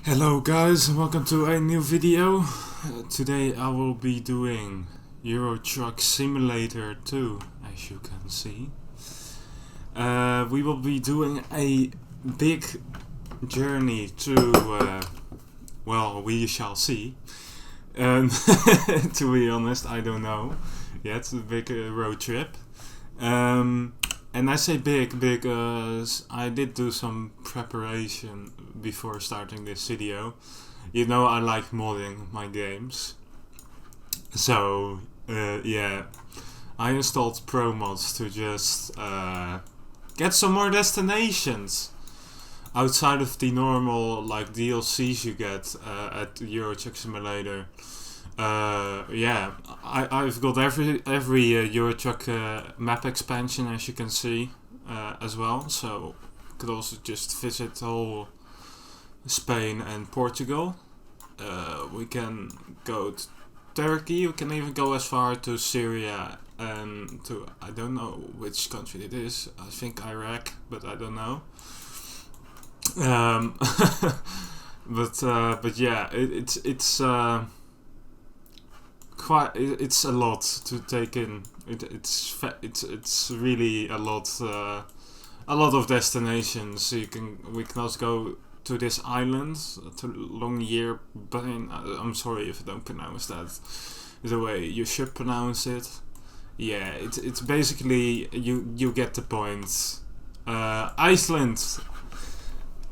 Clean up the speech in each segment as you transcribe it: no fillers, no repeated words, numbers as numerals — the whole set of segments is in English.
Hello guys and welcome to a new video. Today I will be doing Euro Truck Simulator 2, as you can see. We will be doing a big journey to, well, we shall see. To be honest, I don't know yet, a big road trip. And I say big because I did do some preparation before starting this video. You know, I like modding my games. So, yeah, I installed ProMods to just get some more destinations outside of the normal like DLCs you get at Euro Truck Simulator. Yeah, I've got every Euro Truck map expansion, as you can see, as well. So could also just visit whole Spain and Portugal. We can go to Turkey. We can even go as far to Syria and to, I don't know which country it is. I think Iraq, but I don't know. But yeah, it's quite. It's a lot to take in. It's really a lot of destinations. We can also go to this island, to Longyearbyen. I'm sorry if I don't pronounce that the way you should pronounce it. Yeah, it's basically you get the point. Iceland.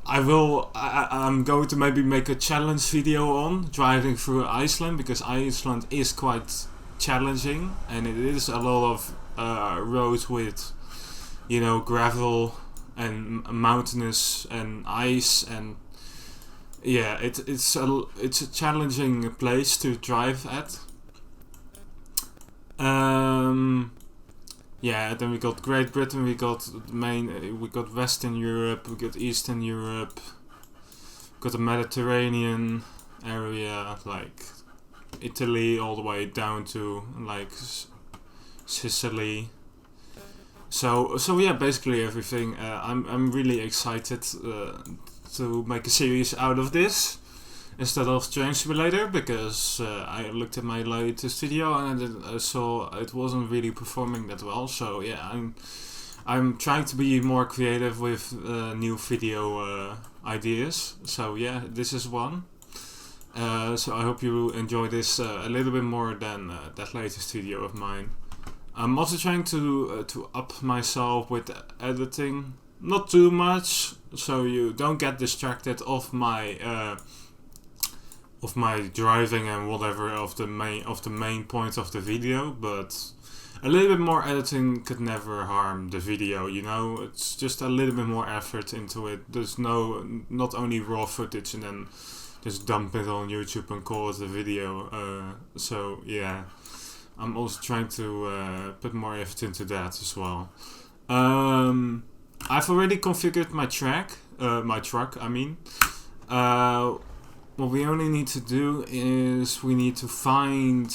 I'm going to maybe make a challenge video on driving through Iceland, because Iceland is quite challenging and it is a lot of roads with, you know, gravel and mountainous and ice, and yeah, it's a challenging place to drive at. Yeah, then we got Great Britain, we got Western Europe, we got Eastern Europe, we got the Mediterranean area, like Italy, all the way down to like Sicily. So yeah, basically everything. I'm really excited to make a series out of this instead of Train Simulator, because I looked at my latest video and I saw it wasn't really performing that well. So yeah, I'm trying to be more creative with new video ideas. So yeah, this is one. So I hope you enjoy this a little bit more than that latest video of mine. I'm also trying to up myself with editing, not too much, so you don't get distracted off my driving and whatever of the main point of the video, but a little bit more editing could never harm the video, you know. It's just a little bit more effort into it. There's not only raw footage and then just dump it on YouTube and call it a video. So yeah, I'm also trying to put more effort into that as well. I've already configured my truck, I mean. What we only need to do is we need to find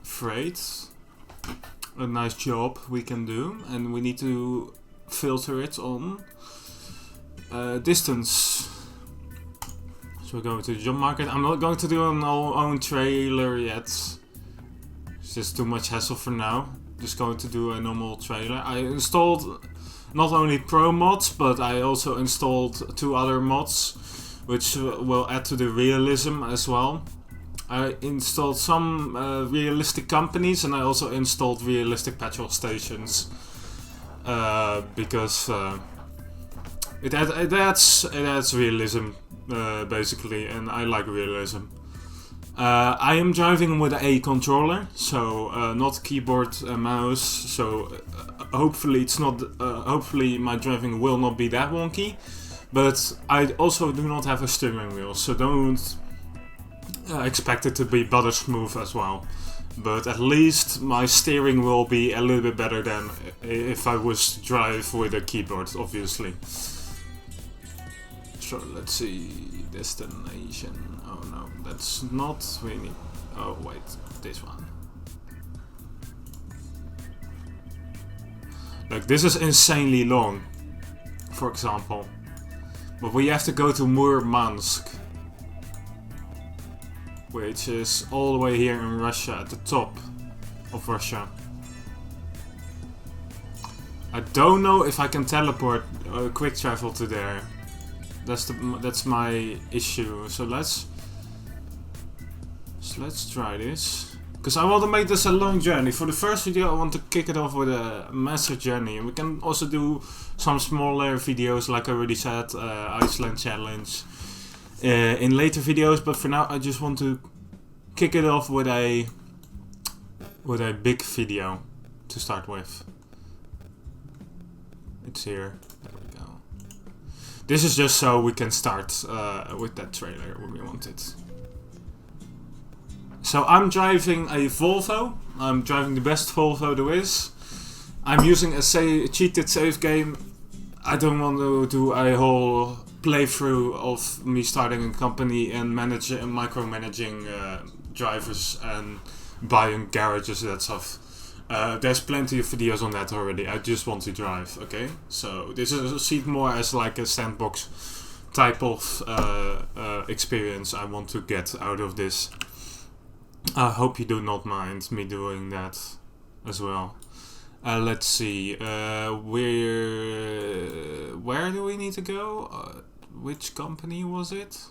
freight, a nice job we can do, and we need to filter it on distance. So we're going to the job market. I'm not going to do an own trailer yet. It's just too much hassle for now. Just going to do a normal trailer. I installed not only ProMods, but I also installed 2 other mods, which will add to the realism as well. I installed some realistic companies, and I also installed realistic petrol stations, because it adds realism, basically, and I like realism. I am driving with a controller, so not keyboard and mouse. So hopefully it's not. Hopefully my driving will not be that wonky. But I also do not have a steering wheel, so don't expect it to be butter smooth as well. But at least my steering will be a little bit better than if I was to drive with a keyboard, obviously. So let's see, destination. Oh no, that's not really. Oh wait, this one. Like, this is insanely long, for example. But we have to go to Murmansk, which is all the way here in Russia, at the top of Russia. I don't know if I can teleport quick travel to there. That's my issue. So let's try this. Because I want to make this a long journey. For the first video I want to kick it off with a massive journey. And we can also do some smaller videos, like I already said, Iceland challenge in later videos. But for now I just want to kick it off with a big video to start with. It's here. There we go. This is just so we can start with that trailer when we want it. So I'm driving a Volvo. I'm driving the best Volvo there is. I'm using a cheated save game. I don't want to do a whole playthrough of me starting a company and micromanaging drivers and buying garages and that stuff. There's plenty of videos on that already. I just want to drive, okay? So this is seen more as like a sandbox type of experience I want to get out of this. I hope you do not mind me doing that as well. Let's see. Where do we need to go? Which company was it?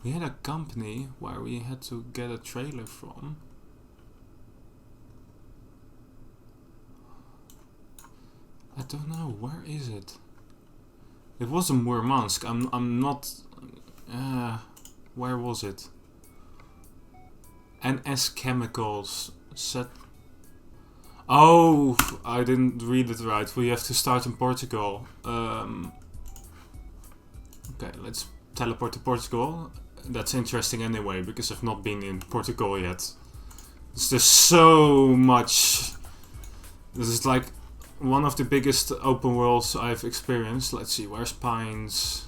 We had a company where we had to get a trailer from. I don't know. Where is it? It was in Murmansk. I'm not. Where was it? NS Chemicals set. Oh, I didn't read it right. We have to start in Portugal. Okay, let's teleport to Portugal. That's interesting anyway, because I've not been in Portugal yet. There's just so much. This is like one of the biggest open worlds I've experienced. Let's see, where's Pines?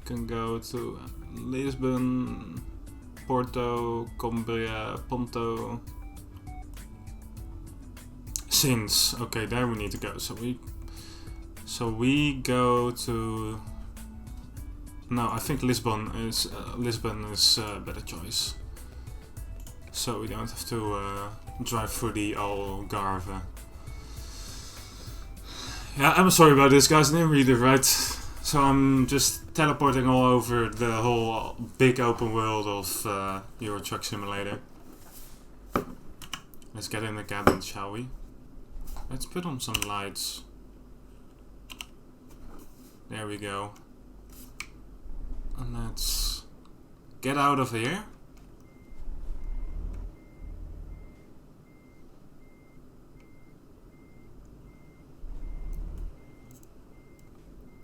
Can go to Lisbon, Porto, Cumbria, Ponto. Sins. Okay, there we need to go. So we go to. No, I think Lisbon is a better choice. So we don't have to drive through the Algarve. Yeah, I'm sorry about this, guys. I didn't read it right. So I'm just teleporting all over the whole big open world of Euro Truck Simulator. Let's get in the cabin, shall we? Let's put on some lights. There we go. And let's get out of here.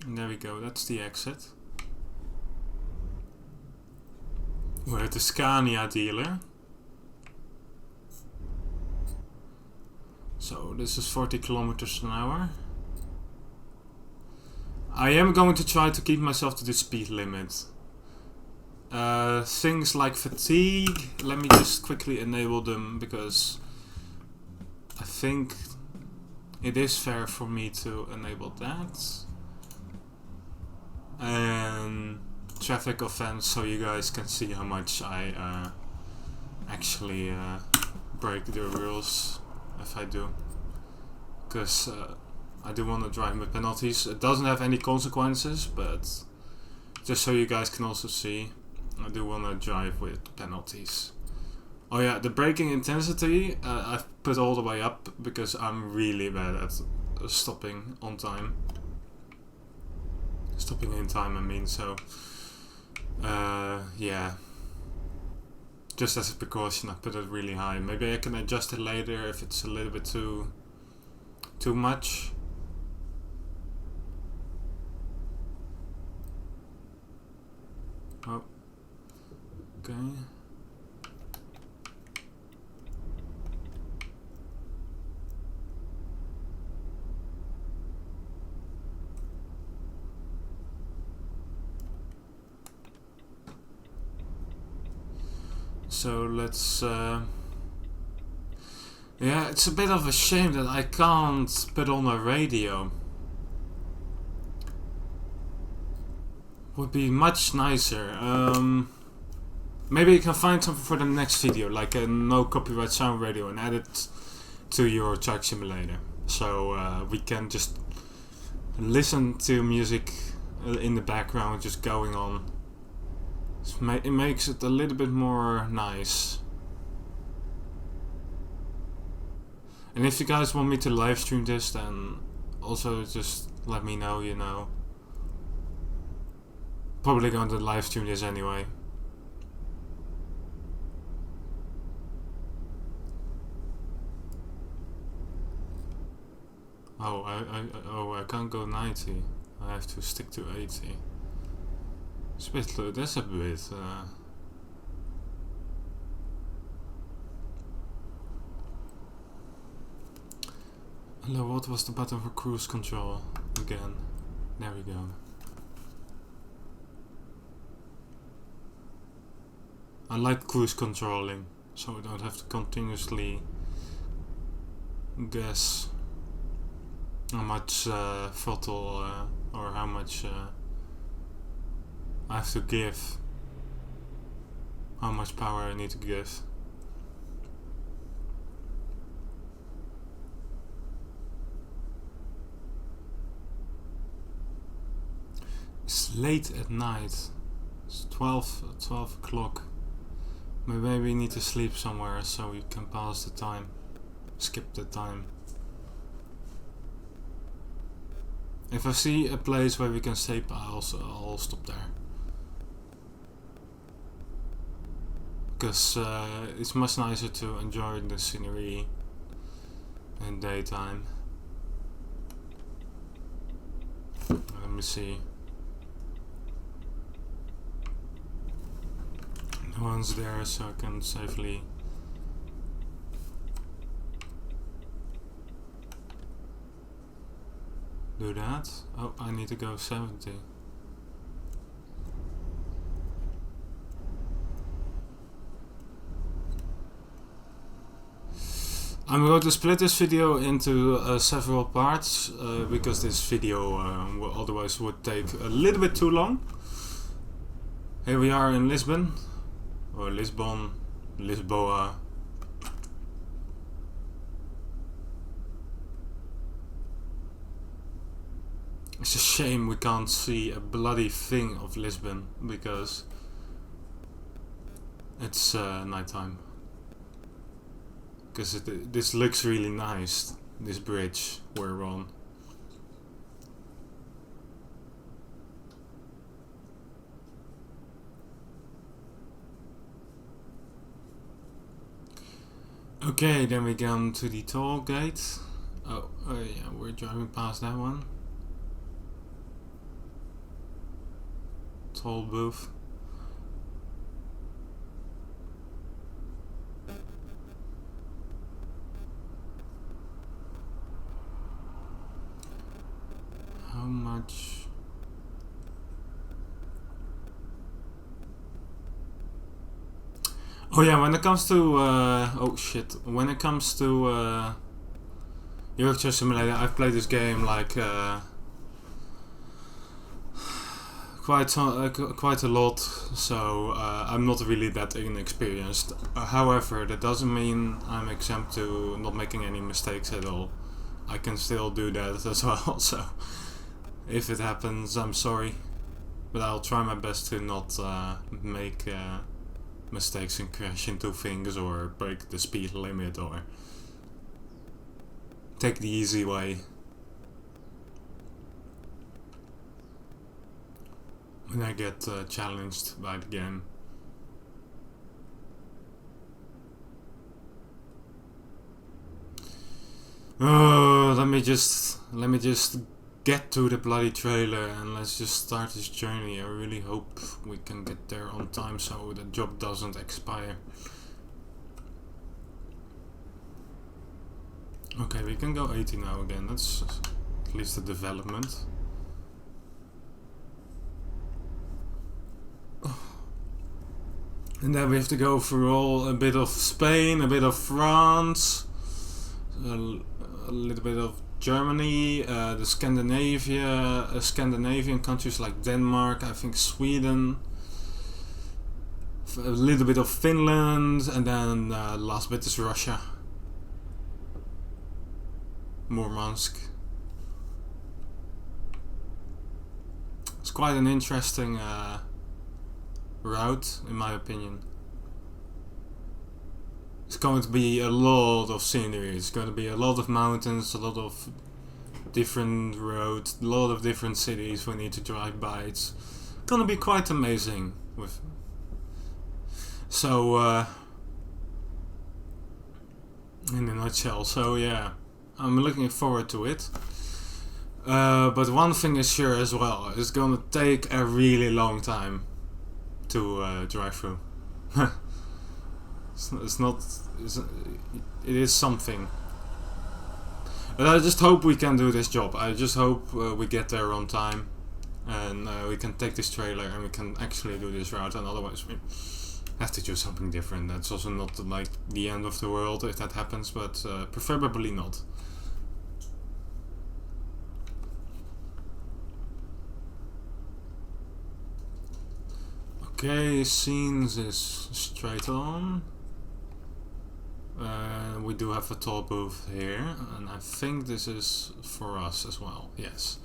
And there we go, that's the exit. We're at the Scania dealer. So this is 40 kilometers an hour. I am going to try to keep myself to the speed limit. Things like fatigue, let me just quickly enable them, because I think it is fair for me to enable that. And traffic offense, so you guys can see how much I actually break the rules if I do. Because I do want to drive with penalties. It doesn't have any consequences, but just so you guys can also see, I do want to drive with penalties. Oh yeah, the braking intensity I've put all the way up because I'm really bad at stopping on time. Stopping in time, I mean, so yeah. Just as a precaution, I put it really high. Maybe I can adjust it later if it's a little bit too much. Oh, okay. So let's Yeah, it's a bit of a shame that I can't put on a radio. Would be much nicer. Maybe you can find something for the next video, like a no copyright sound radio, and add it to your truck simulator. So we can just listen to music in the background just going on. It makes it a little bit more nice. And if you guys want me to live stream this, then also just let me know, you know. Probably going to live stream this anyway. Oh, I can't go 90. I have to stick to 80. It's a bit low. That's a bit. Hello, what was the button for cruise control? Again. There we go. I like cruise controlling, so I don't have to continuously guess how much throttle or how much I have to give, how much power I need to give. It's late at night. It's 12 o'clock. Maybe we need to sleep somewhere so we can pass the time. Skip the time. If I see a place where we can sleep, I'll stop there. Because it's much nicer to enjoy the scenery in daytime. Let me see. No one's there, so I can safely do that. Oh, I need to go 70. I'm going to split this video into several parts because this video otherwise would take a little bit too long. Here we are in Lisbon, or Lisbon, Lisboa. It's a shame we can't see a bloody thing of Lisbon because it's nighttime. Because this looks really nice, this bridge we're on. Okay, then we come to the toll gate. Oh yeah, we're driving past that one. Toll booth. How much? Oh yeah, when it comes to oh shit, when it comes to Euro Truck Simulator, I've played this game like quite a lot, so I'm not really that inexperienced. However, that doesn't mean I'm exempt to not making any mistakes at all. I can still do that as well, so if it happens, I'm sorry, but I'll try my best to not make mistakes and crash into things or break the speed limit or take the easy way. When I get challenged by the game. Oh, let me just get to the bloody trailer and let's just start this journey. I really hope we can get there on time so the job doesn't expire. Okay, we can go 80 now again. That's at least a development. And then we have to go through a bit of Spain, a bit of France. a little bit of Germany, the Scandinavian countries like Denmark, I think Sweden, a little bit of Finland, and then the last bit is Russia. Murmansk. It's quite an interesting route, in my opinion. It's going to be a lot of scenery. It's going to be a lot of mountains, a lot of different roads, a lot of different cities we need to drive by. It's going to be quite amazing. So, in a nutshell, so yeah, I'm looking forward to it. But one thing is sure as well, it's gonna take a really long time to drive through. It is something. But I just hope we can do this job. I just hope we get there on time, and we can take this trailer and we can actually do this route, and otherwise we have to do something different. That's also not like the end of the world if that happens, but preferably not. Okay, scenes is straight on. We do have a toll booth here, and I think this is for us as well. Yes,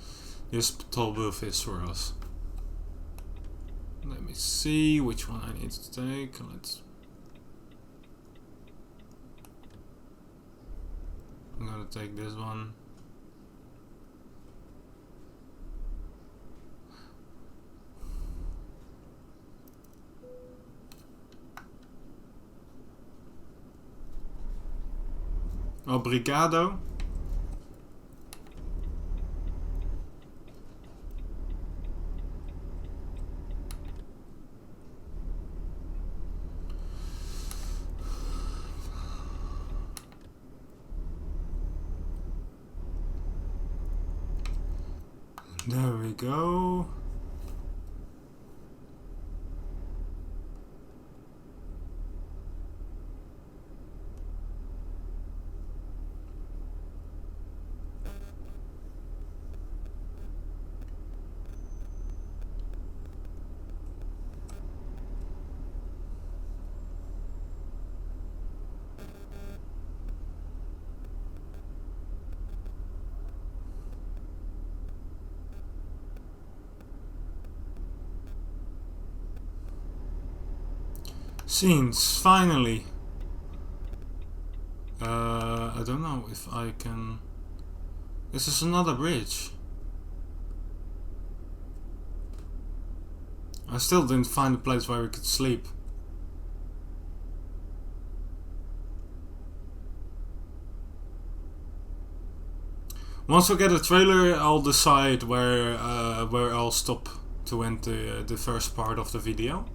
this toll booth is for us. Let me see which one I need to take. I'm gonna take this one. Obrigado. There we go. Scenes, finally. I don't know if I can... This is another bridge. I still didn't find a place where we could sleep. Once I get a trailer, I'll decide where I'll stop to end the first part of the video.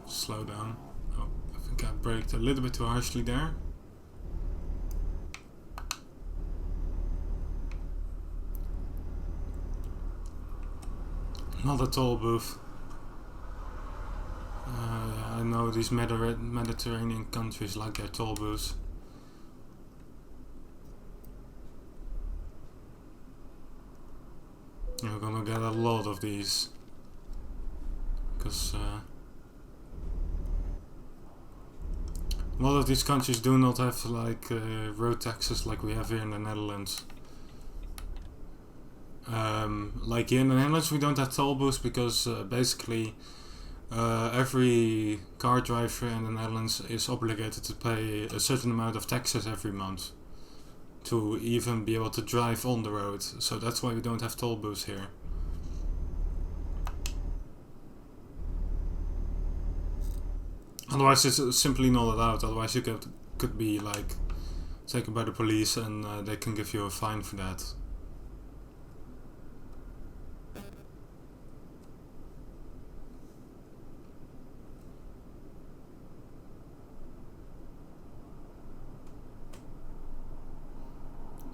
Slow down. Oh, I think I braked a little bit too harshly there. Another toll booth. I know these Mediterranean countries like their toll booths. You're gonna get a lot of these. Because a lot of these countries do not have like road taxes like we have here in the Netherlands. Like here in the Netherlands we don't have toll booths because basically every car driver in the Netherlands is obligated to pay a certain amount of taxes every month to even be able to drive on the road. So that's why we don't have toll booths here. Otherwise it's simply not allowed. Otherwise you could be like taken by the police and they can give you a fine for that.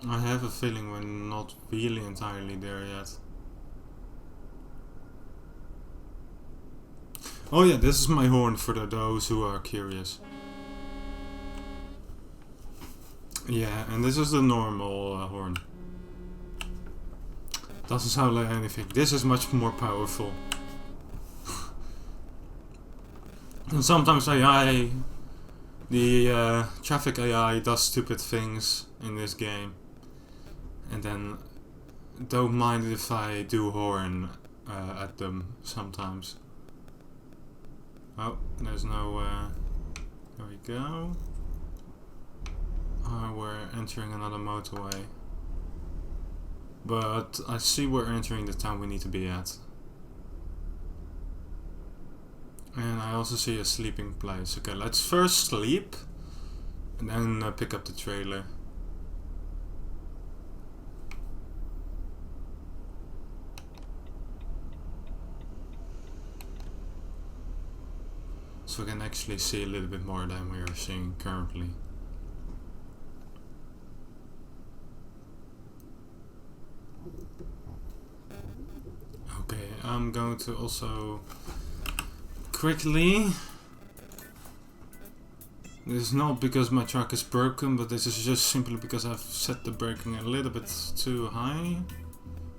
I have a feeling we're not really entirely there yet. Oh yeah, this is my horn for those who are curious. Yeah, and this is the normal horn. Doesn't sound like anything. This is much more powerful. And sometimes AI, the traffic AI does stupid things in this game. And then don't mind if I do horn at them sometimes. Oh, there's no... there we go. We're entering another motorway. But I see we're entering the town we need to be at. And I also see a sleeping place. Okay, let's first sleep. And then pick up the trailer. So we can actually see a little bit more than we are seeing currently. Okay, I'm going to also quickly... This is not because my truck is broken, but this is just simply because I've set the braking a little bit too high.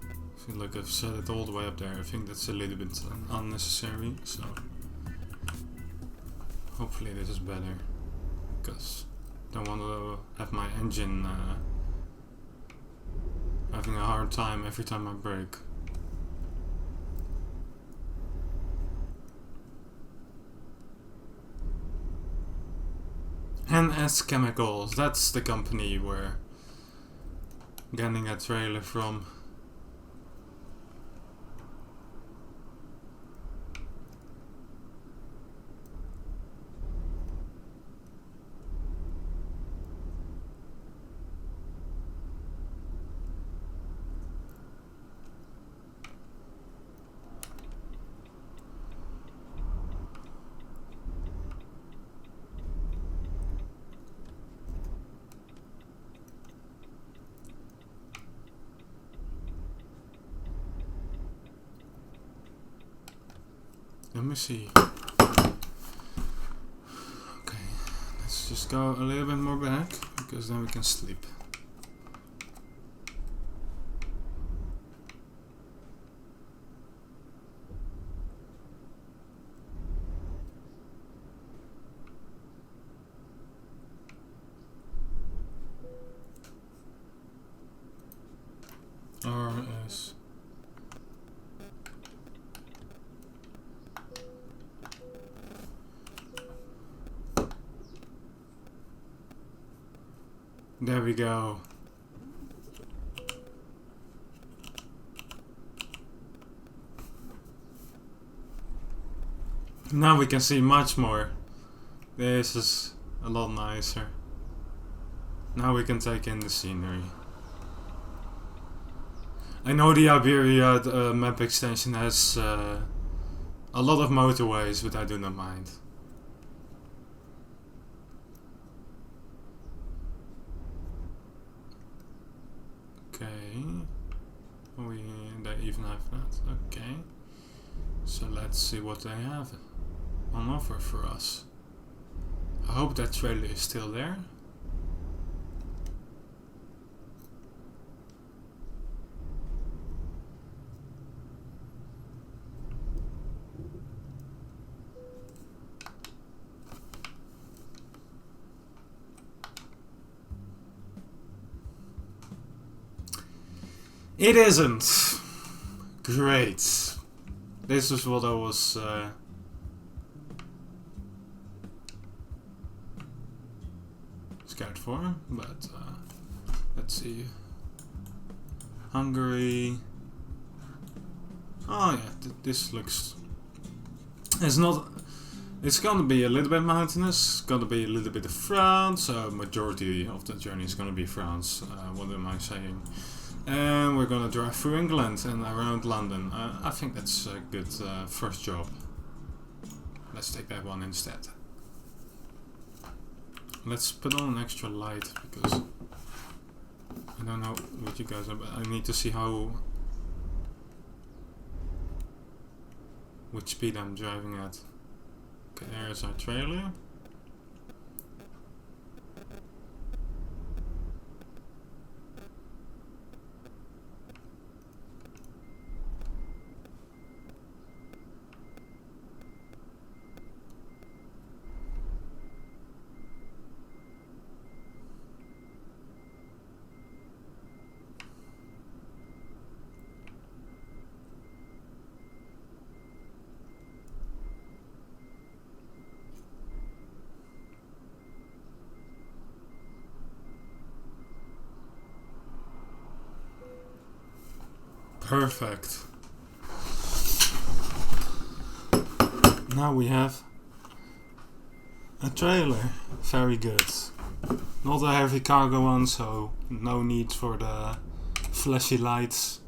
I feel like I've set it all the way up there. I think that's a little bit unnecessary, so... Hopefully this is better, because I don't want to have my engine having a hard time every time I brake. NS Chemicals, that's the company we're getting a trailer from. Let me see. Okay, let's just go a little bit more back, because then we can sleep. RS. There we go. Now we can see much more. This is a lot nicer. Now we can take in the scenery. I know the Iberia map extension has a lot of motorways, but I do not mind. They even have that. Okay. So let's see what they have on offer for us. I hope that trailer is still there. It isn't. Great. This is what I was scared for, but let's see. Hungary. Oh yeah, this looks... It's not... It's gonna be a little bit mountainous, gonna be a little bit of France, so majority of the journey is gonna be France. What am I saying? And we're gonna drive through England and around London. I think that's a good first job. Let's take that one instead. Let's put on an extra light, because I don't know what you guys are, but I need to see which speed I'm driving at. there's our trailer. Perfect. Now we have a trailer. Very good. Not a heavy cargo one, so no need for the flashy lights.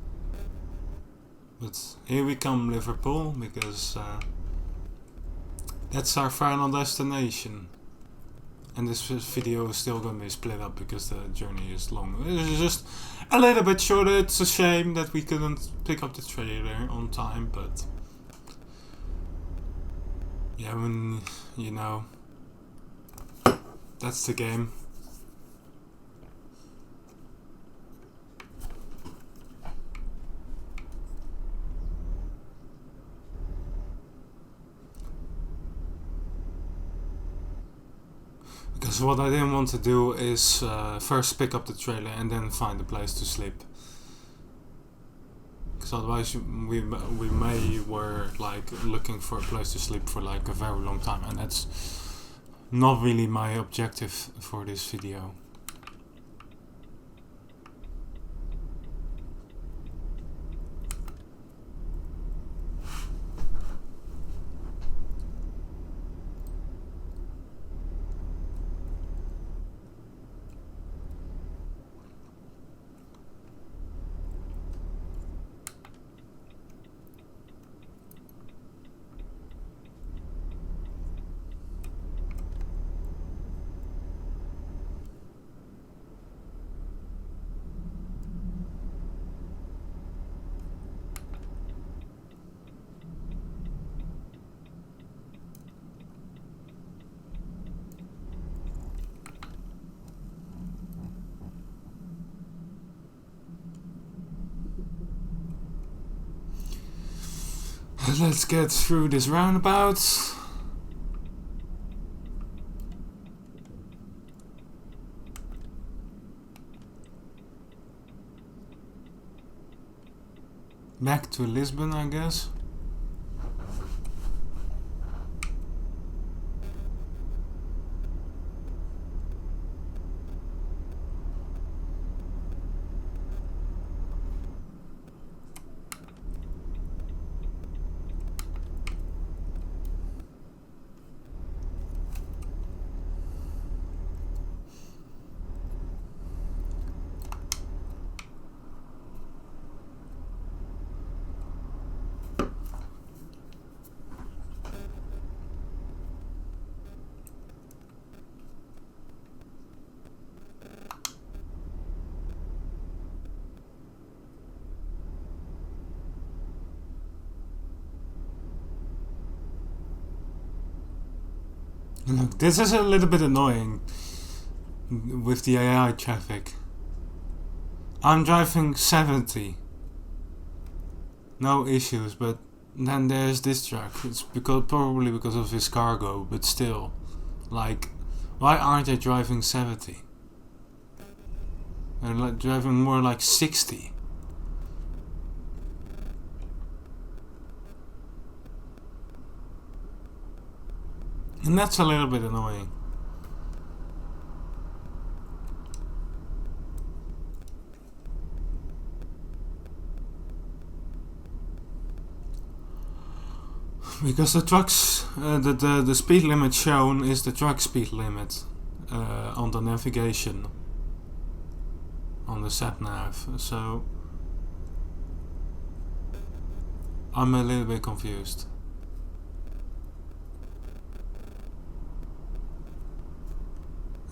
But here we come, Liverpool, because that's our final destination. And this video is still going to be split up because the journey is long. It's just a little bit shorter. It's a shame that we couldn't pick up the trailer on time, but yeah, when you know, that's the game. Because what I didn't want to do is first pick up the trailer and then find a place to sleep. Because otherwise we were like looking for a place to sleep for like a very long time, and that's not really my objective for this video. Let's get through this roundabout. Back to Lisbon, I guess. Look, this is a little bit annoying with the AI traffic. I'm driving 70. No issues, but then there's this truck. It's probably because of his cargo, but still. Like, why aren't they driving 70? They're like driving more like 60. And that's a little bit annoying. Because the trucks, the speed limit shown is the truck speed limit on the navigation, on the sat nav. So I'm a little bit confused.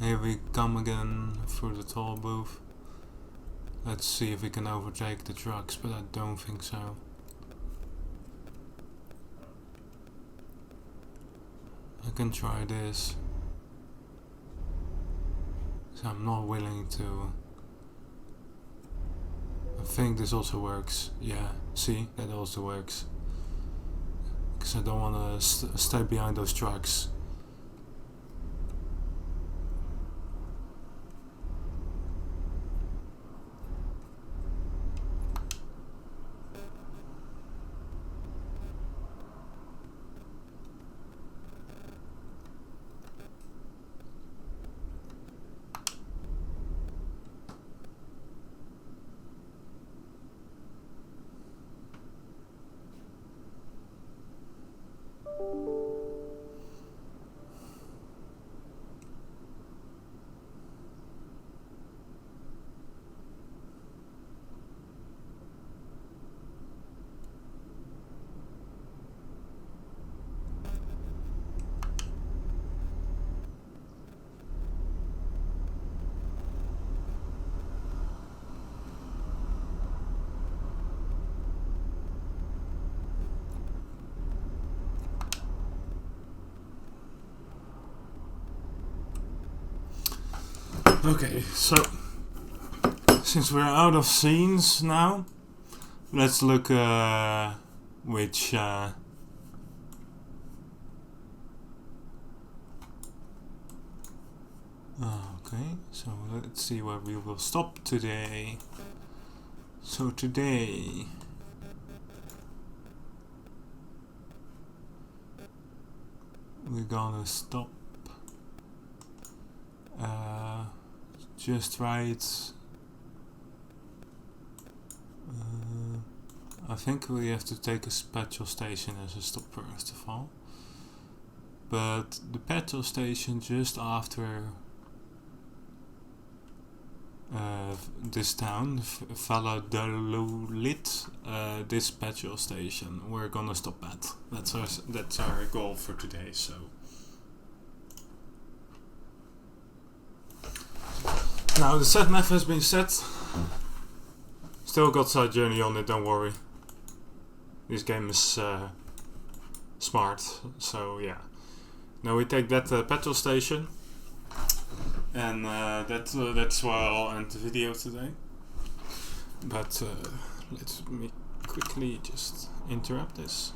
Here we come again through the toll booth. Let's see if we can overtake the trucks, but I don't think so. I can try this. So I'm not willing to. I think this also works. Yeah, see, that also works. Because I don't want to stay behind those trucks. Okay, so since we're out of scenes now, let's look which okay, so let's see where we will stop today. So today we're gonna stop just right. I think we have to take a petrol station as a stop first of all. But the petrol station just after this town, Vallalodid, this petrol station, we're gonna stop at. That's our goal for today. So. Now the sat nav has been set. Still got Side Journey on it, don't worry. This game is smart, so yeah. Now we take that petrol station, and that's where I'll end the video today. But let me quickly just interrupt this.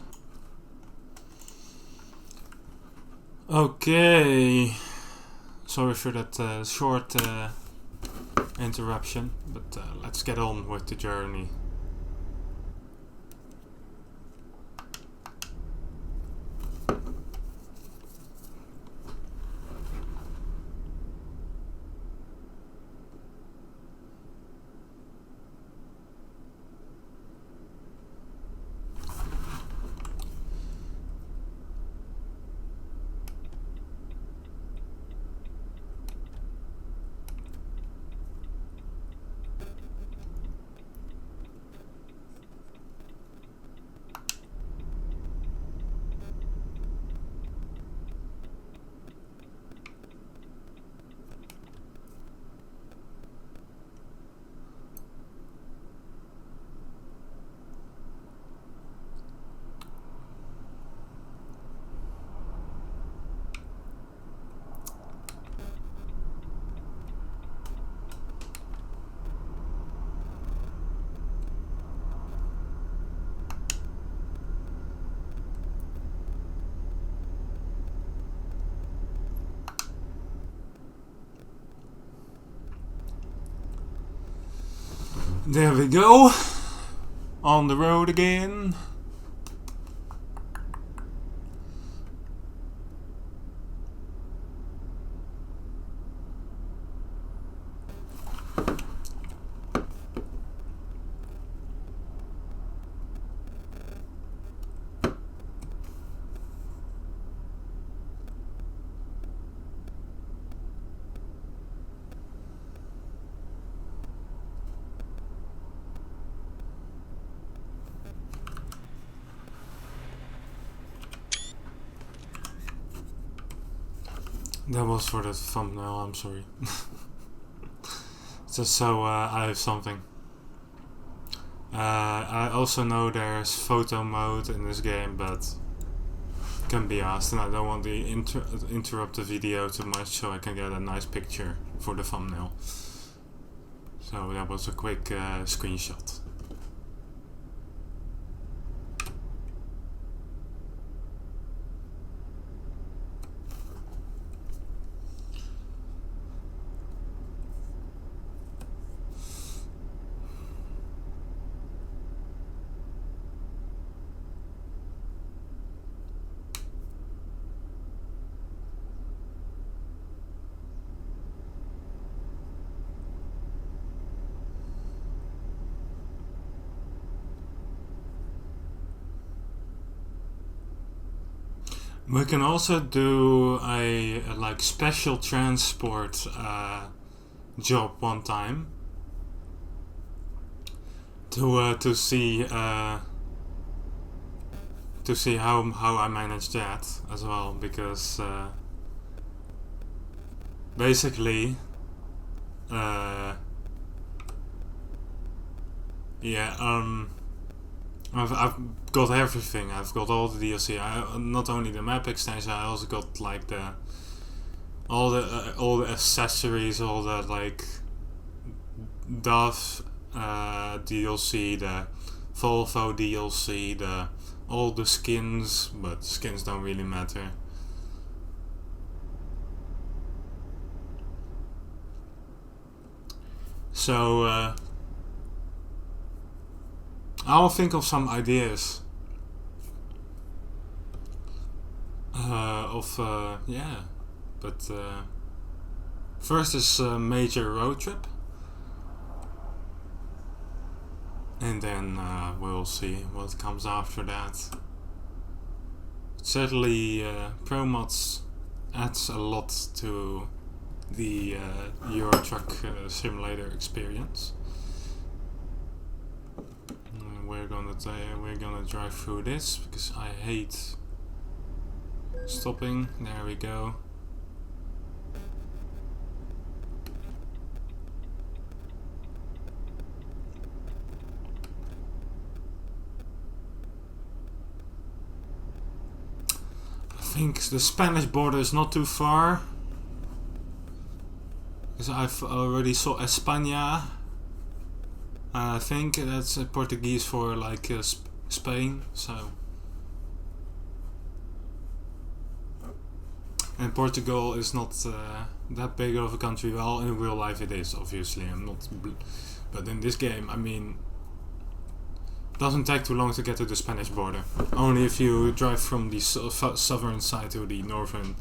Okay, sorry for that short interruption, but let's get on with the journey. There we go, on the road again. That was for the thumbnail, I'm sorry. Just so I have something. I also know there's photo mode in this game, but can be asked, and I don't want to interrupt the video too much, so I can get a nice picture for the thumbnail. So that was a quick screenshot. We can also do a like special transport job one time to see how I manage that as well, because basically I've got everything. I've got all the DLC. Not only the map extension, I also got like all the accessories, all the like DAF DLC, the Volvo DLC, all the skins, but skins don't really matter. So I'll think of some ideas but first is a major road trip, and then we'll see what comes after that. Certainly ProMods adds a lot to the Euro Truck Simulator experience. We're gonna drive through this because I hate stopping. There we go. I think the Spanish border is not too far, because I've already saw España. I think that's Portuguese for like Spain, so. And Portugal is not that big of a country. Well, in real life it is, obviously. But in this game, I mean, it doesn't take too long to get to the Spanish border. Only if you drive from the southern side to the northern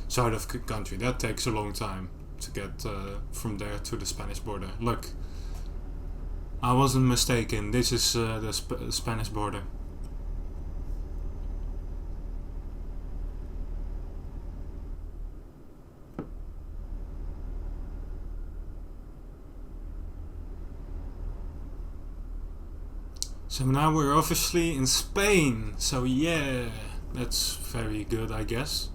side of the country. That takes a long time to get from there to the Spanish border. Look. I wasn't mistaken, this is the Spanish border. So now we're officially in Spain, so yeah, that's very good, I guess.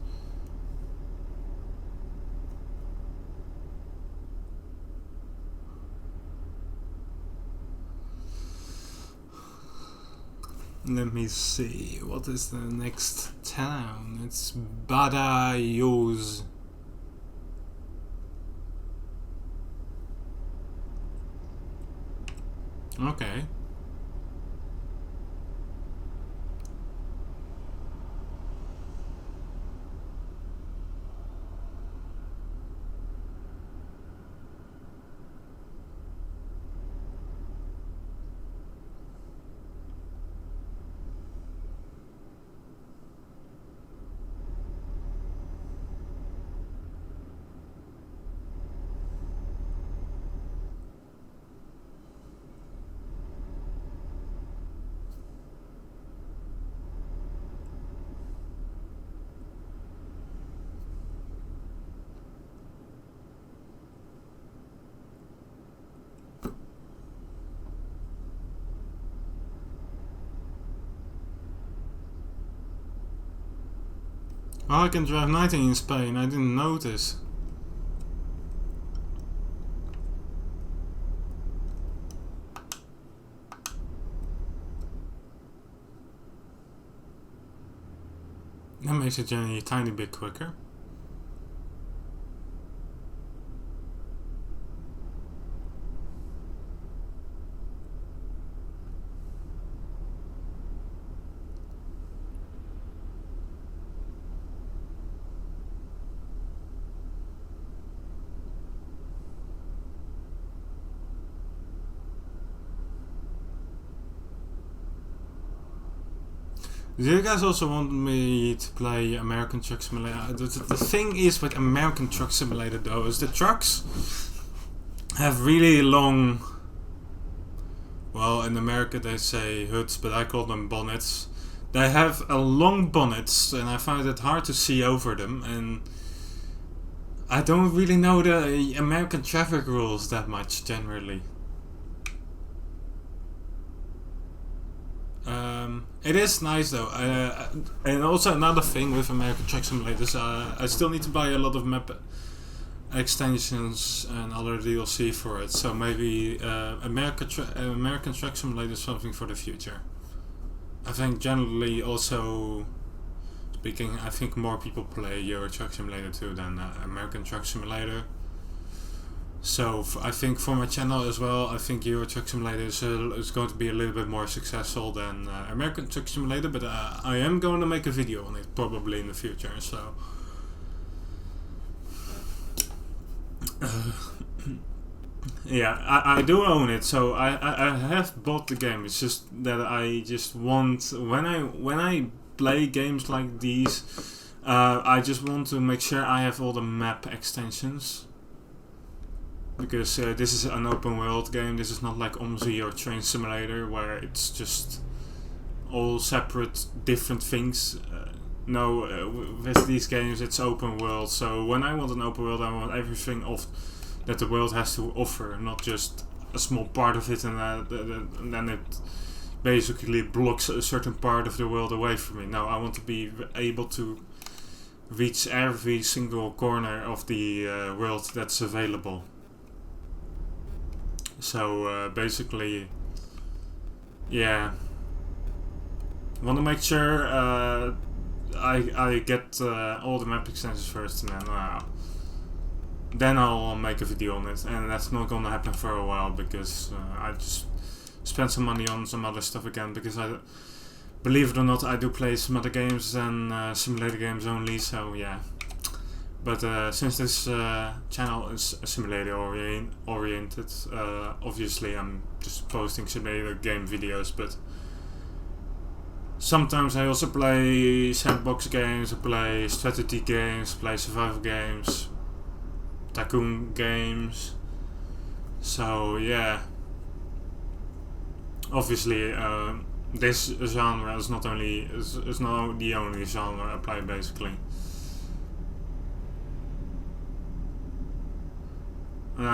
Let me see, what is the next town? It's Badajoz. Okay. Oh, I can drive 90 in Spain, I didn't notice. That makes it generally a tiny bit quicker. Do you guys also want me to play American Truck Simulator? The thing is with American Truck Simulator though, is the trucks have really long, well in America they say hoods, but I call them bonnets. They have a long bonnets and I find it hard to see over them, and I don't really know the American traffic rules that much generally. It is nice though, and also another thing with American Truck Simulators, I still need to buy a lot of map extensions and other DLC for it. So maybe American Truck Simulator is something for the future. I think generally also speaking, I think more people play Euro Truck Simulator 2 than American Truck Simulator. So I think for my channel as well, I think Euro Truck Simulator is going to be a little bit more successful than American Truck Simulator, but I am going to make a video on it probably in the future. So yeah, I do own it, so I have bought the game. It's just that I just want, when I play games like these, I just want to make sure I have all the map extensions. Because this is an open world game. This is not like OMSI or Train Simulator where it's just all separate different things. With these games it's open world. So when I want an open world, I want everything that the world has to offer, not just a small part of it, and then it basically blocks a certain part of the world away from me. No, I want to be able to reach every single corner of the world that's available. So basically, yeah, want to make sure I get all the map extensions first, and then I'll make a video on it. And that's not gonna happen for a while because I just spent some money on some other stuff again. Because I, believe it or not, I do play some other games than simulator games only. So yeah. But since this channel is simulator oriented, obviously I'm just posting simulator game videos, but sometimes I also play sandbox games, I play strategy games, play survival games, tycoon games. So yeah, obviously this genre is not the only genre I play basically.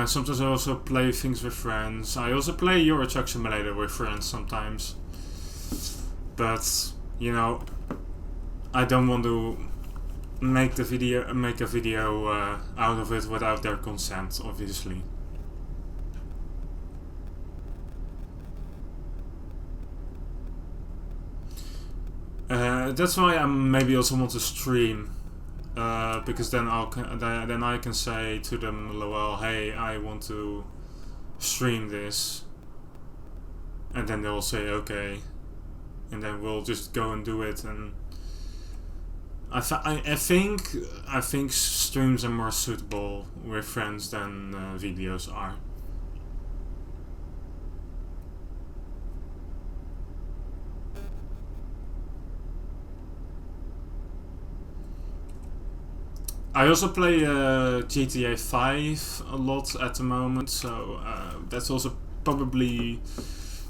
Sometimes I also play things with friends. I also play Euro Truck Simulator with friends sometimes. But, you know, I don't want to make a video out of it without their consent, obviously. That's why I maybe also want to stream. Because then I can say to them, well, hey, I want to stream this, and then they'll say okay, and then we'll just go and do it. And I think streams are more suitable with friends than videos are. I also play GTA 5 a lot at the moment, so that's also probably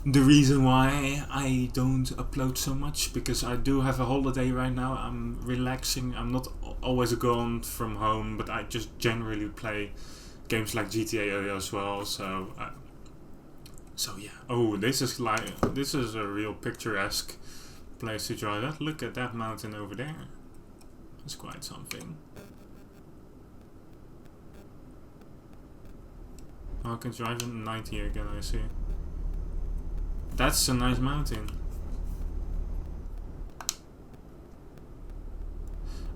the reason why I don't upload so much, because I do have a holiday right now. I'm relaxing. I'm not always gone from home, but I just generally play games like GTA as well. So yeah. Oh, this is a real picturesque place to drive at. Look at that mountain over there. It's quite something. Oh, I can drive in 90 again, I see. That's a nice mountain.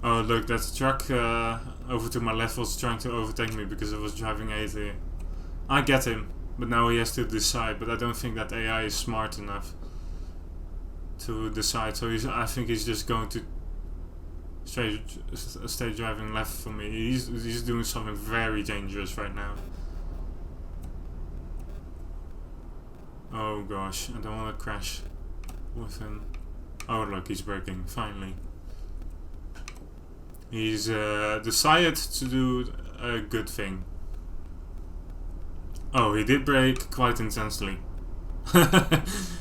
Oh look, that truck over to my left was trying to overtake me because I was driving 80. I get him, but now he has to decide. But I don't think that AI is smart enough to decide. So I think he's just going to stay driving left for me. He's doing something very dangerous right now. Oh gosh, I don't want to crash with him. Oh look, he's braking, finally. He's decided to do a good thing. Oh, he did brake quite intensely.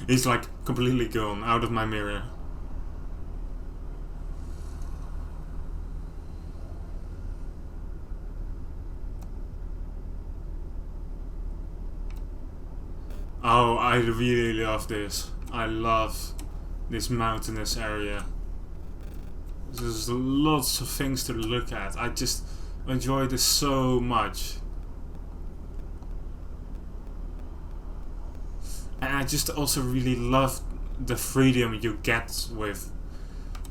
He's like completely gone out of my mirror. Oh, I really love this. I love this mountainous area. There's lots of things to look at. I just enjoy this so much. And I just also really love the freedom you get with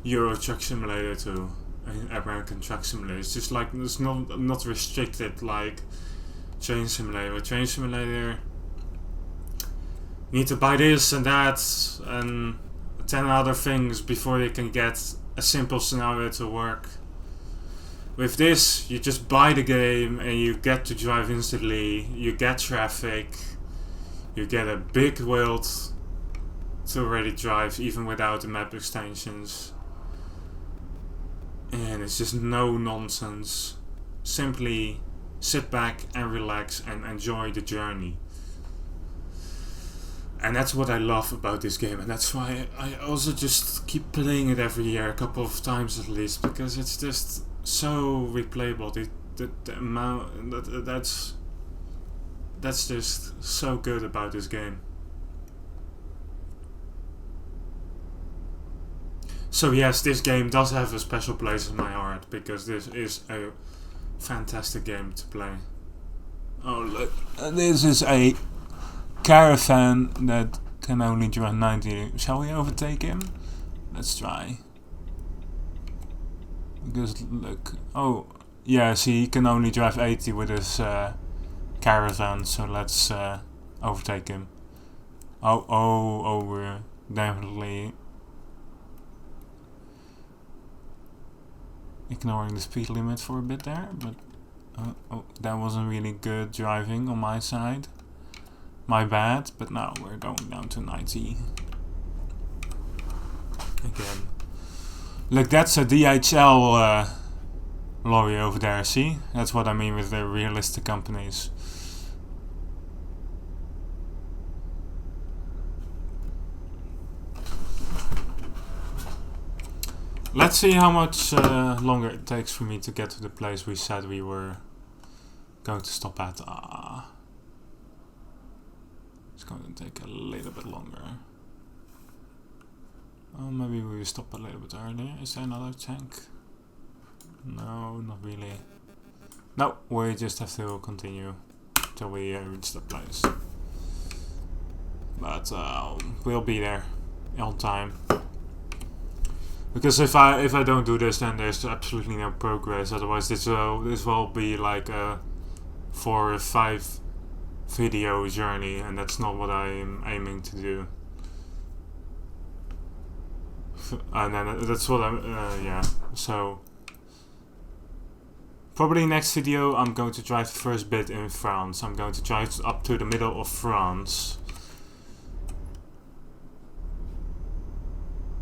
Euro Truck Simulator 2 and American Truck Simulator. It's just like it's not restricted like Train Simulator. With Train Simulator, you need to buy this and that and 10 other things before you can get a simple scenario to work. With this, you just buy the game and you get to drive instantly. You get traffic. You get a big world to already drive even without the map extensions. And it's just no nonsense. Simply sit back and relax and enjoy the journey. And that's what I love about this game, and that's why I also just keep playing it every year, a couple of times at least, because it's just so replayable. The amount that's just so good about this game. So yes, this game does have a special place in my heart because this is a fantastic game to play. Oh look, this is a caravan that can only drive 90. Shall we overtake him? Let's try. Because look, oh yeah, see, he can only drive 80 with his caravan, so let's overtake him. Oh, we're definitely ignoring the speed limit for a bit there, but oh, that wasn't really good driving on my side. My bad, but now we're going down to 90 again. Look, that's a DHL lorry over there, see? That's what I mean with the realistic companies. Let's see how much longer it takes for me to get to the place we said we were going to stop at. It's going to take a little bit longer. Oh, maybe we will stop a little bit earlier. Is there another tank? No, not really. No, we just have to continue till we reach the place. But we'll be there on time. Because if I don't do this, then there's absolutely no progress. Otherwise, this will be like a 4 or 5 video journey, and that's not what I'm aiming to do. And then that's what I'm yeah. So probably next video I'm going to drive the first bit in France. I'm going to drive up to the middle of France.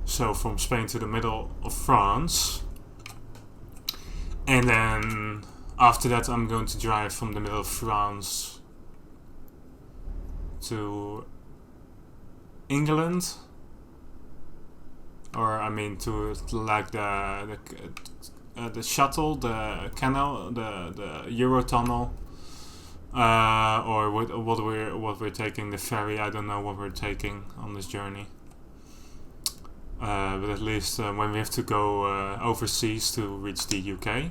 So from Spain to the middle of France, and then after that I'm going to drive from the middle of France to England, or I mean to like the shuttle, the canal, the Eurotunnel, or what we're taking, the ferry. I don't know what we're taking on this journey. But at least when we have to go overseas to reach the UK.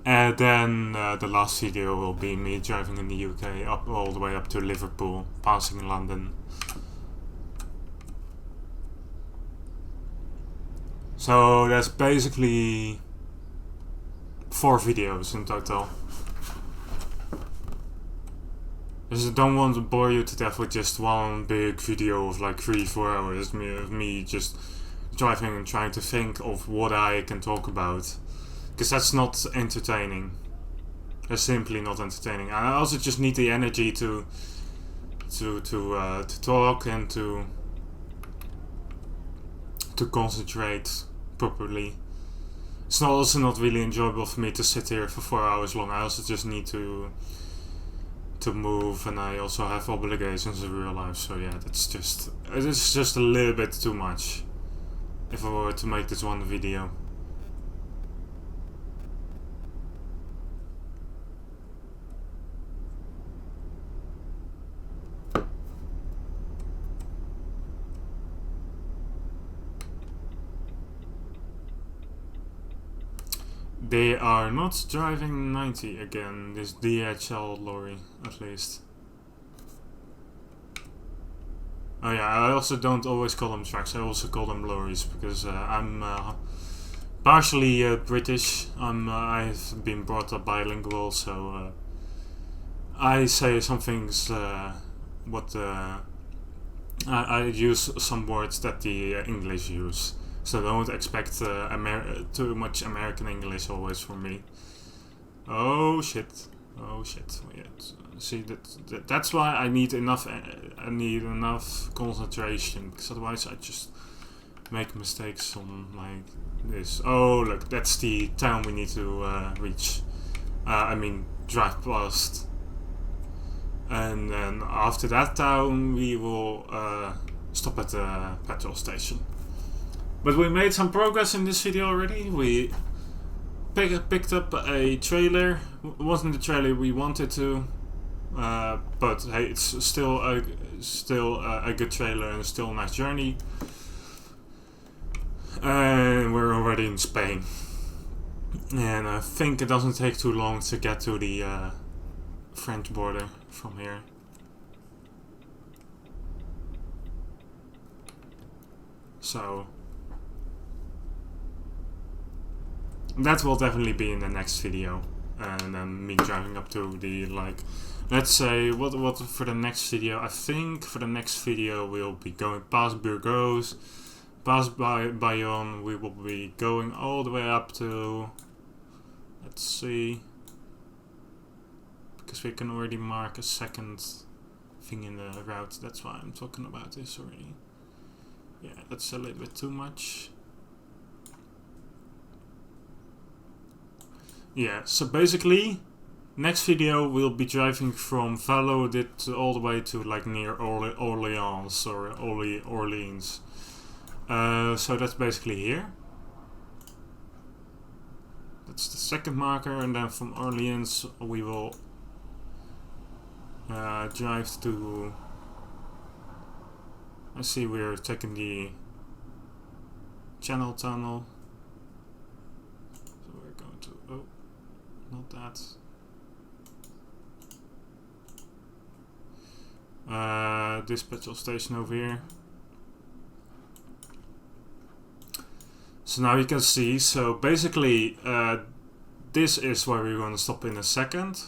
And then the last video will be me driving in the UK up all the way up to Liverpool, passing London. So that's basically 4 videos in total. Because I don't want to bore you to death with just one big video of like 3-4 hours of me just driving and trying to think of what I can talk about. Because that's not entertaining. That's simply not entertaining. I also just need the energy to talk and to concentrate properly. It's also not really enjoyable for me to sit here for 4 hours long. I also just need to move, and I also have obligations in real life. So yeah, it's just a little bit too much if I were to make this one video. They are not driving 90 again, this DHL lorry, at least. Oh yeah, I also don't always call them trucks, I also call them lorries, because I'm partially British. I've been brought up bilingual, so I say some things, I use some words that the English use. So don't expect too much American English always from me. Oh shit! Oh shit! Yeah. See that's why I need enough. I need enough concentration, because otherwise I just make mistakes on like this. Oh look, that's the town we need to reach. Drive past. And then after that town, we will stop at the petrol station. But we made some progress in this video already. We picked up a trailer. Wasn't the trailer we wanted to, but hey, it's still a good trailer and still a nice journey. And we're already in Spain. And I think it doesn't take too long to get to the French border from here. So that will definitely be in the next video, and then me driving up to the, like, let's say what for the next video. I think for the next video we'll be going past Burgos, past Bayonne. We will be going all the way up to, let's see, because we can already mark a second thing in the route. That's why I'm talking about this already. Yeah, that's a little bit too much. Yeah, so basically, next video we'll be driving from Vallalodid all the way to like near Orleans or Orleans. So that's basically here. That's the second marker, and then from Orleans we will drive to. I see we're taking the Channel Tunnel. So we're going to. Oh. Not that. This petrol station over here. So now you can see, so basically this is where we're going to stop in a second.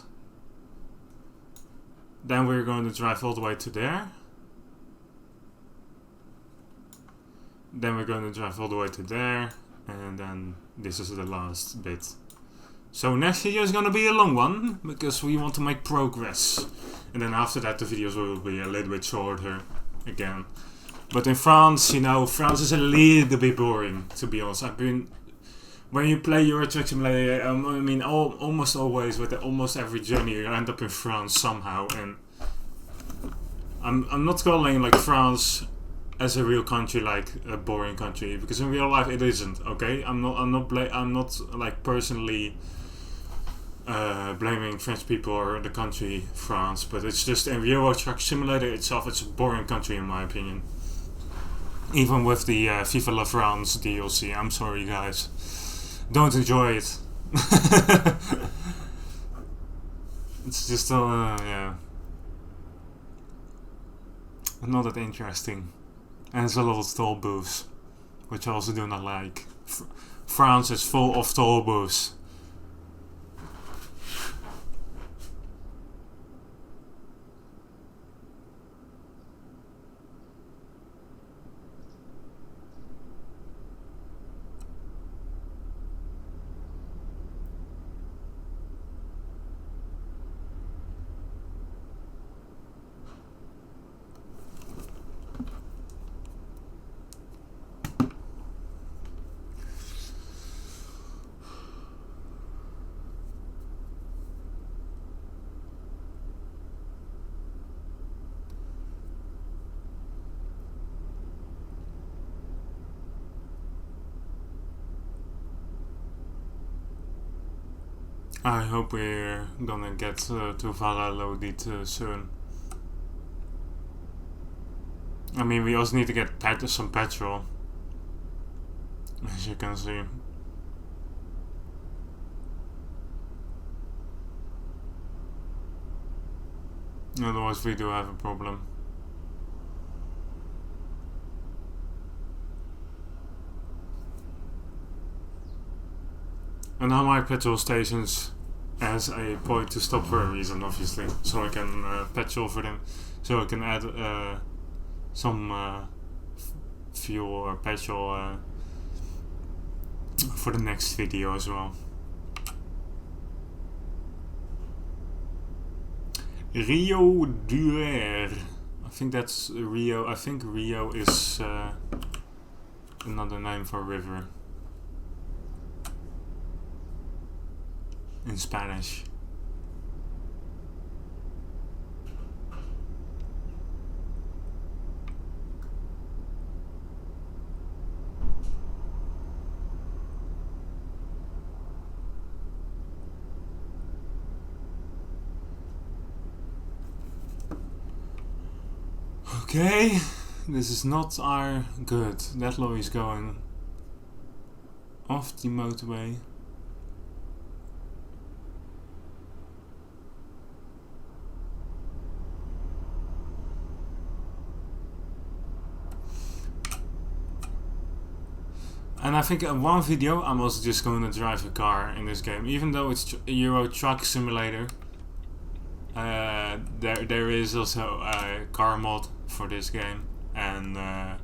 Then we're going to drive all the way to there. Then we're going to drive all the way to there. And then this is the last bit. So next video is going to be a long one, because we want to make progress. And then after that the videos will be a little bit shorter again. But in France, you know, France is a little bit boring, to be honest. When you play Euro Truck Simulator, almost always with almost every journey you end up in France somehow. And I'm not calling like France as a real country like a boring country, because in real life it isn't. Okay, I'm not like personally blaming French people or the country France, but it's just in Euro Truck Simulator itself, it's a boring country in my opinion. Even with the Viva la France DLC, I'm sorry guys, don't enjoy it. It's just yeah, not that interesting, and it's a lot of stall booths, which I also do not like. France is full of toll booths. I hope we're gonna get to Vallalodid soon. I mean, we also need to get some petrol, as you can see. Otherwise we do have a problem. And I like petrol stations as a point to stop for a reason, obviously. So I can petrol for them. So I can add some fuel or petrol for the next video as well. Rio Duer. I think that's Rio. I think Rio is another name for a river in Spanish. Okay, this is not our good. That lorry is going off the motorway. And I think in one video I'm also just going to drive a car in this game, even though it's Euro Truck Simulator. There is also a car mod for this game, and I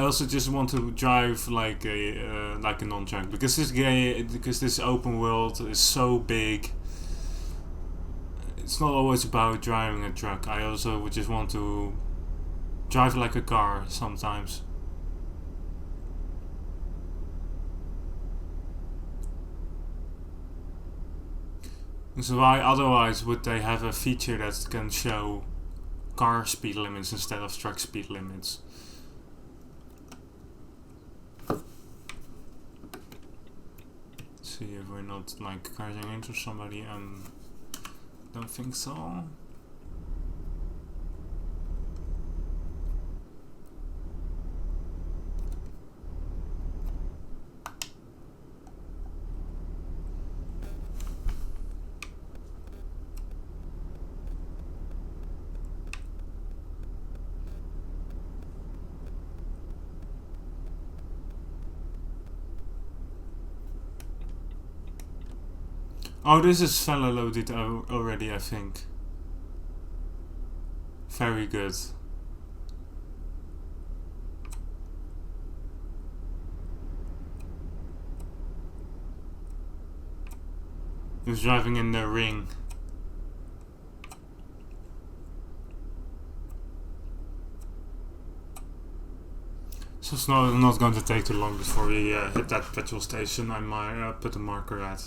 also just want to drive like a non-truck, because this open world is so big. It's not always about driving a truck. I also just want to drive like a car sometimes. So why otherwise would they have a feature that can show car speed limits instead of truck speed limits? See if we're not like crashing into somebody. Don't think so. Oh, this is Vallalodid already, I think. Very good. He was driving in the ring. So it's not going to take too long before we hit that petrol station I might put a marker at.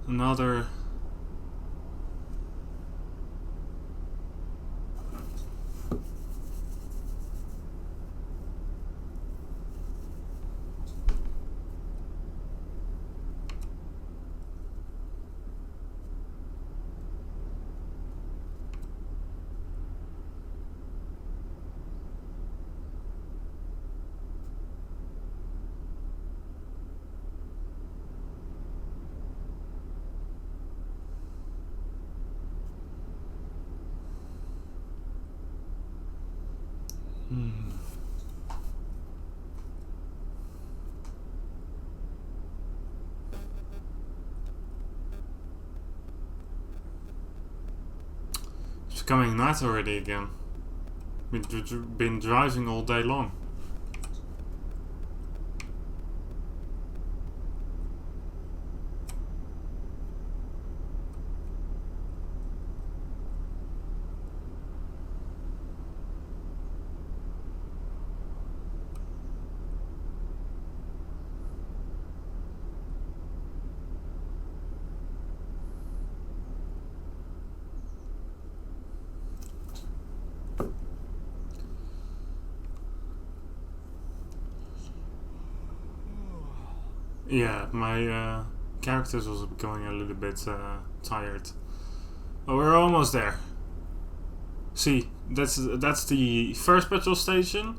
Another It's becoming night already again. We've been driving all day long. Yeah, my character's also becoming a little bit tired. But we're almost there. See, that's the first petrol station,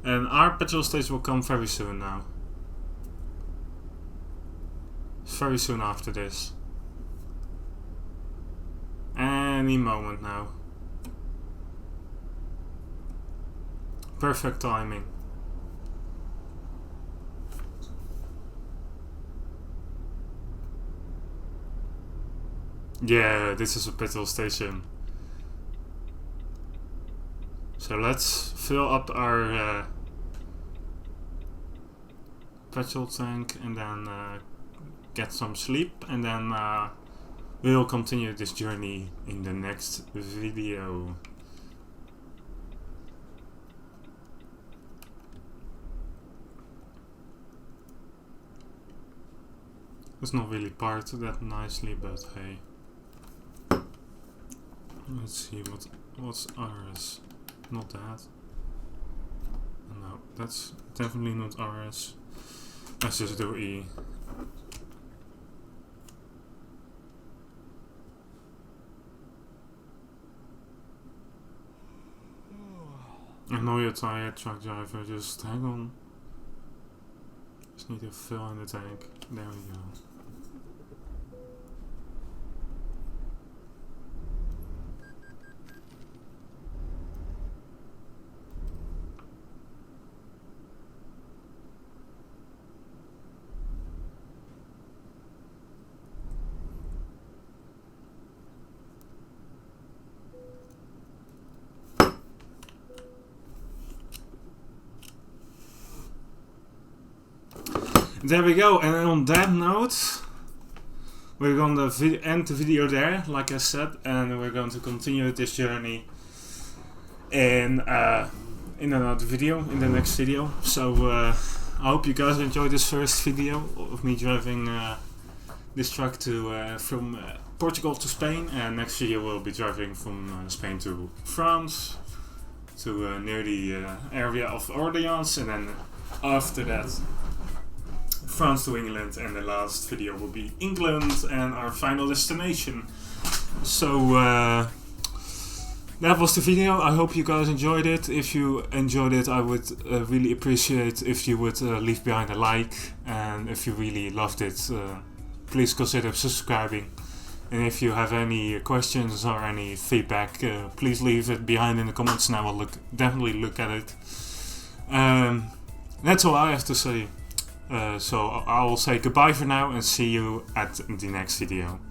and our petrol station will come very soon now. Very soon after this. Any moment now. Perfect timing. Yeah, this is a petrol station. So let's fill up our petrol tank and then get some sleep, and then we'll continue this journey in the next video. It's not really parked that nicely, but hey. Let's see what's ours. Not that. No, that's definitely not ours. Let's just do E. I know you're tired, truck driver, just hang on. Just need to fill in the tank. There we go. There we go, and on that note, we're going to end the video there, like I said, and we're going to continue this journey in another video, in the next video. So I hope you guys enjoyed this first video of me driving this truck to from Portugal to Spain, and next video we'll be driving from Spain to France, to near the area of Orleans, and then after that France to England, and the last video will be England and our final destination. So that was the video. I hope you guys enjoyed it. If you enjoyed it, I would really appreciate if you would leave behind a like, and if you really loved it, please consider subscribing. And if you have any questions or any feedback, please leave it behind in the comments, and I will definitely look at it. That's all I have to say. So I will say goodbye for now, and see you at the next video.